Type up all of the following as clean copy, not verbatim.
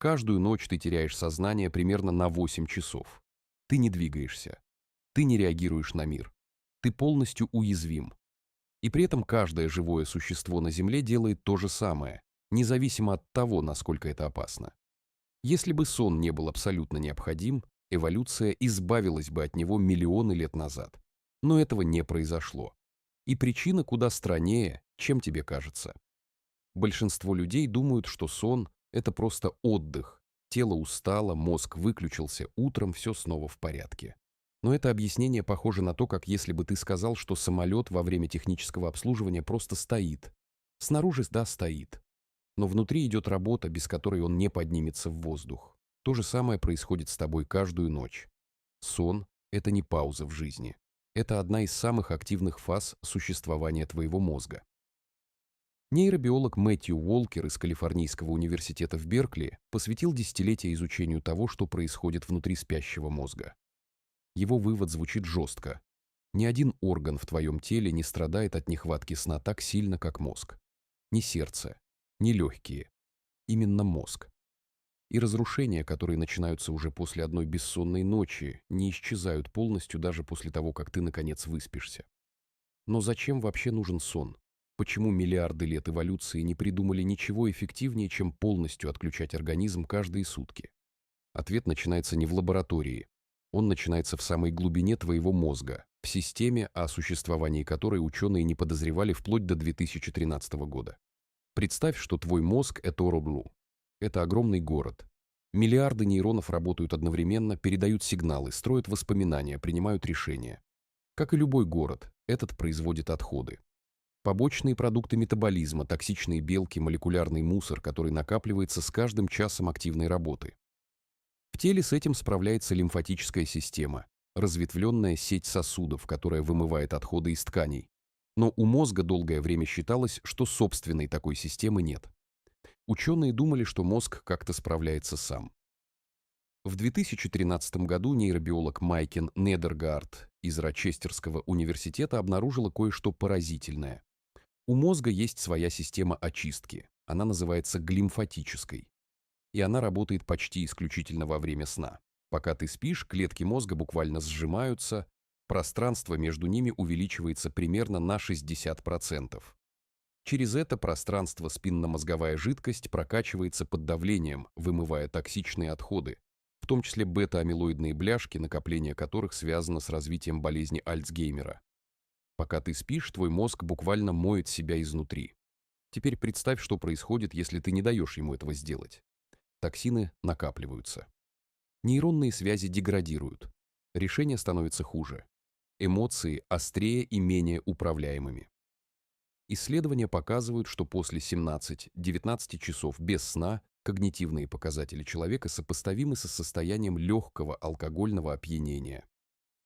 Каждую ночь ты теряешь сознание примерно на 8 часов. Ты не двигаешься. Ты не реагируешь на мир. Ты полностью уязвим. И при этом каждое живое существо на Земле делает то же самое, независимо от того, насколько это опасно. Если бы сон не был абсолютно необходим, эволюция избавилась бы от него миллионы лет назад. Но этого не произошло. И причина куда страннее, чем тебе кажется. Большинство людей думают, что сон– это просто отдых. Тело устало, мозг выключился, утром все снова в порядке. Но это объяснение похоже на то, как если бы ты сказал, что самолет во время технического обслуживания просто стоит. Снаружи, да, стоит. Но внутри идет работа, без которой он не поднимется в воздух. То же самое происходит с тобой каждую ночь. Сон– это не пауза в жизни. Это одна из самых активных фаз существования твоего мозга. Нейробиолог Мэтью Уолкер из Калифорнийского университета в Беркли посвятил десятилетия изучению того, что происходит внутри спящего мозга. Его вывод звучит жестко. Ни один орган в твоем теле не страдает от нехватки сна так сильно, как мозг. Ни сердце, ни легкие. Именно мозг. И разрушения, которые начинаются уже после одной бессонной ночи, не исчезают полностью даже после того, как ты, наконец, выспишься. Но зачем вообще нужен сон? Почему миллиарды лет эволюции не придумали ничего эффективнее, чем полностью отключать организм каждые сутки? Ответ начинается не в лаборатории. Он начинается в самой глубине твоего мозга, в системе, о существовании которой ученые не подозревали вплоть до 2013 года. Представь, что твой мозг– это Ороблу. Это огромный город. Миллиарды нейронов работают одновременно, передают сигналы, строят воспоминания, принимают решения. Как и любой город, этот производит отходы. Побочные продукты метаболизма, токсичные белки, молекулярный мусор, который накапливается с каждым часом активной работы. В теле с этим справляется лимфатическая система, разветвленная сеть сосудов, которая вымывает отходы из тканей. Но у мозга долгое время считалось, что собственной такой системы нет. Ученые думали, что мозг как-то справляется сам. В 2013 году нейробиолог Майкен Недергард из Рочестерского университета обнаружила кое-что поразительное. У мозга есть своя система очистки. Она называется глимфатической. И она работает почти исключительно во время сна. Пока ты спишь, клетки мозга буквально сжимаются, пространство между ними увеличивается примерно на 60%. Через это пространство спинномозговая жидкость прокачивается под давлением, вымывая токсичные отходы, в том числе бета-амилоидные бляшки, накопление которых связано с развитием болезни Альцгеймера. Пока ты спишь, твой мозг буквально моет себя изнутри. Теперь представь, что происходит, если ты не даешь ему этого сделать. Токсины накапливаются. Нейронные связи деградируют. Решения становятся хуже. Эмоции острее и менее управляемыми. Исследования показывают, что после 17-19 часов без сна когнитивные показатели человека сопоставимы со состоянием легкого алкогольного опьянения.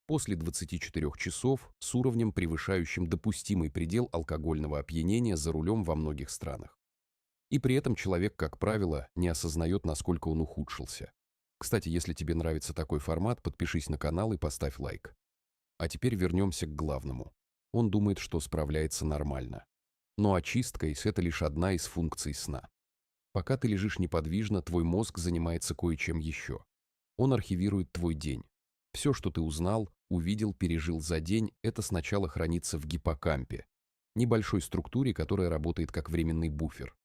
После 24 часов с уровнем, превышающим допустимый предел алкогольного опьянения за рулем во многих странах. И при этом человек, как правило, не осознает, насколько он ухудшился. Кстати, если тебе нравится такой формат, подпишись на канал и поставь лайк. А теперь вернемся к главному. Он думает, что справляется нормально. Но очистка – это лишь одна из функций сна. Пока ты лежишь неподвижно, твой мозг занимается кое-чем еще. Он архивирует твой день. Все, что ты узнал, увидел, пережил за день, это сначала хранится в гиппокампе, небольшой структуре, которая работает как временный буфер.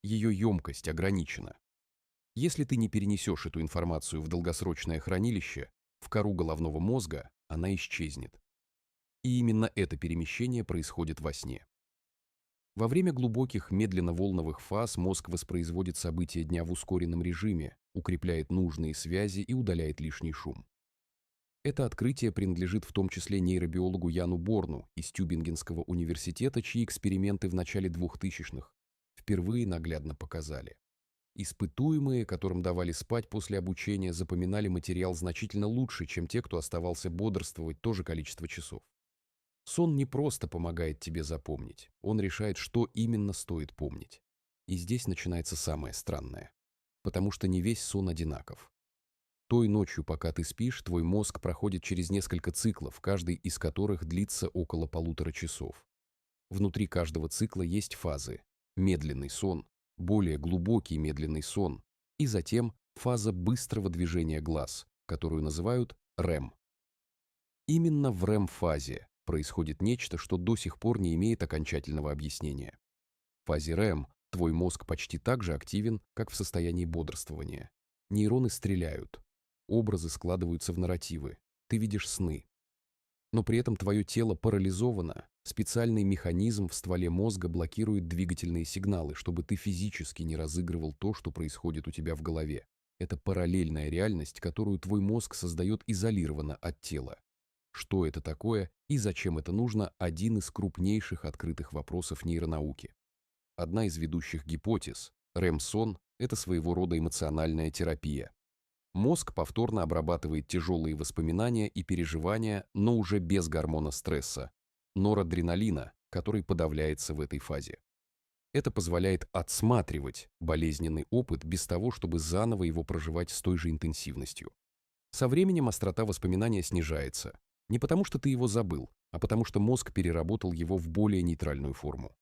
Ее емкость ограничена. Если ты не перенесешь эту информацию в долгосрочное хранилище, в кору головного мозга, она исчезнет. И именно это перемещение происходит во сне. Во время глубоких медленно-волновых фаз мозг воспроизводит события дня в ускоренном режиме, укрепляет нужные связи и удаляет лишний шум. Это открытие принадлежит в том числе нейробиологу Яну Борну из Тюбингенского университета, чьи эксперименты в начале 2000-х впервые наглядно показали. Испытуемые, которым давали спать после обучения, запоминали материал значительно лучше, чем те, кто оставался бодрствовать то же количество часов. Сон не просто помогает тебе запомнить, он решает, что именно стоит помнить. И здесь начинается самое странное. Потому что не весь сон одинаков. Той ночью, пока ты спишь, твой мозг проходит через несколько циклов, каждый из которых длится около 1,5 часов. Внутри каждого цикла есть фазы. Медленный сон, более глубокий медленный сон, и затем фаза быстрого движения глаз, которую называют REM. Именно в REM-фазе происходит нечто, что до сих пор не имеет окончательного объяснения. В фазе REM твой мозг почти так же активен, как в состоянии бодрствования. Нейроны стреляют, образы складываются в нарративы, ты видишь сны. Но при этом твое тело парализовано, специальный механизм в стволе мозга блокирует двигательные сигналы, чтобы ты физически не разыгрывал то, что происходит у тебя в голове. Это параллельная реальность, которую твой мозг создает изолированно от тела. Что это такое и зачем это нужно – один из крупнейших открытых вопросов нейронауки. Одна из ведущих гипотез – REM-сон – это своего рода эмоциональная терапия. Мозг повторно обрабатывает тяжелые воспоминания и переживания, но уже без гормона стресса – норадреналина, который подавляется в этой фазе. Это позволяет отсматривать болезненный опыт без того, чтобы заново его проживать с той же интенсивностью. Со временем острота воспоминания снижается. Не потому, что ты его забыл, а потому, что мозг переработал его в более нейтральную форму.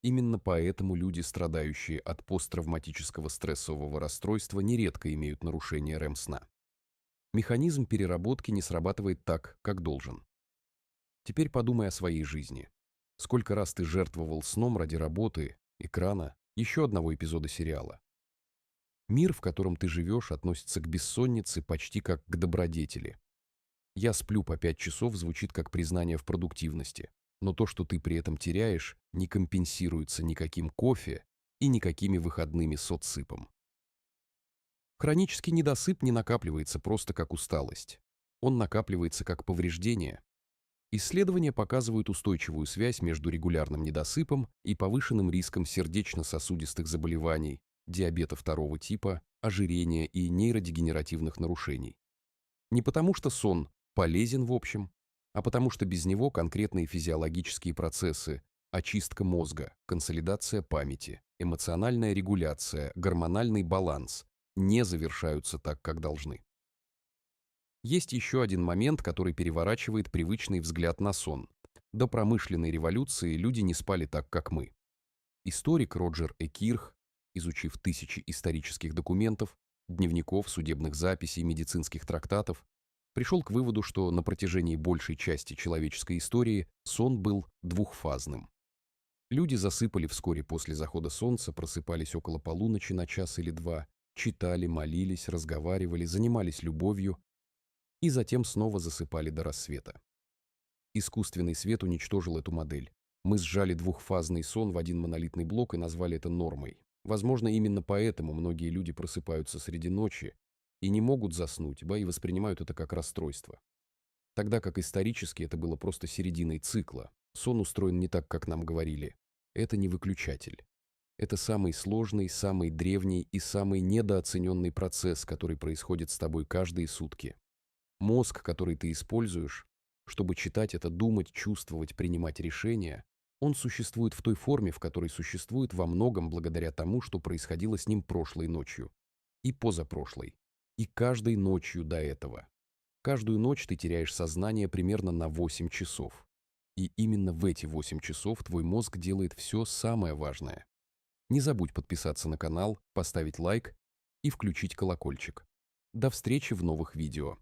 Именно поэтому люди, страдающие от посттравматического стрессового расстройства, нередко имеют нарушение REM-сна. Механизм переработки не срабатывает так, как должен. Теперь подумай о своей жизни. Сколько раз ты жертвовал сном ради работы, экрана, еще одного эпизода сериала? Мир, в котором ты живешь, относится к бессоннице почти как к добродетели. «Я сплю по 5 часов» звучит как признание в продуктивности, но то, что ты при этом теряешь, не компенсируется никаким кофе и никакими выходными соцсыпом. Хронический недосып не накапливается просто как усталость. Он накапливается как повреждение. Исследования показывают устойчивую связь между регулярным недосыпом и повышенным риском сердечно-сосудистых заболеваний, диабета второго типа, ожирения и нейродегенеративных нарушений. Не потому что сон полезен в общем, а потому что без него конкретные физиологические процессы – очистка мозга, консолидация памяти, эмоциональная регуляция, гормональный баланс – не завершаются так, как должны. Есть еще один момент, который переворачивает привычный взгляд на сон. До промышленной революции люди не спали так, как мы. Историк Роджер Экирх, изучив тысячи исторических документов, дневников, судебных записей, медицинских трактатов, пришел к выводу, что на протяжении большей части человеческой истории сон был двухфазным. Люди засыпали вскоре после захода солнца, просыпались около полуночи на час или два, читали, молились, разговаривали, занимались любовью и затем снова засыпали до рассвета. Искусственный свет уничтожил эту модель. Мы сжали двухфазный сон в один монолитный блок и назвали это нормой. Возможно, именно поэтому многие люди просыпаются среди ночи и не могут заснуть, и воспринимают это как расстройство. Тогда как исторически это было просто серединой цикла. Сон устроен не так, как нам говорили. Это не выключатель. Это самый сложный, самый древний и самый недооцененный процесс, который происходит с тобой каждые сутки. Мозг, который ты используешь, чтобы читать это, думать, чувствовать, принимать решения, он существует в той форме, в которой существует во многом благодаря тому, что происходило с ним прошлой ночью и позапрошлой, и каждой ночью до этого. Каждую ночь ты теряешь сознание примерно на 8 часов. И именно в эти 8 часов твой мозг делает все самое важное. Не забудь подписаться на канал, поставить лайк и включить колокольчик. До встречи в новых видео.